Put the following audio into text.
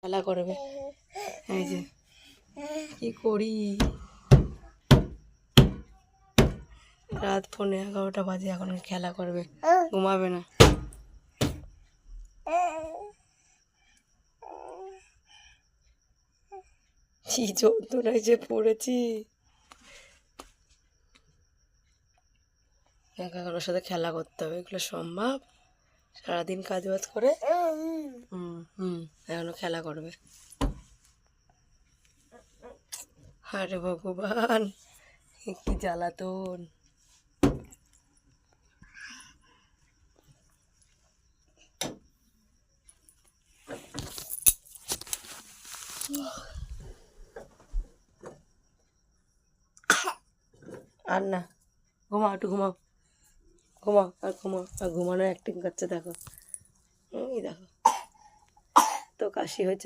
খেলা করবে। এই যে কি করি, রাত 11:15 বাজে, এখন খেলা করবে, ঘুমাবে না। কি যন্ত্রণায় যে পড়েছি, এখন ওর সাথে খেলা করতে হবে, এগুলো সম্ভব? সারাদিন কাজ বাজ করে এখনো খেলা করবে। আরে ভগবান, কি জ্বালাতন। আর না, ঘুমাও, একটু ঘুমাও, ঘুমাও আর ঘুমাও। আর ঘুমানো অ্যাক্টিং করছে, দেখো, এই দেখো তো কাশি হয়েছে।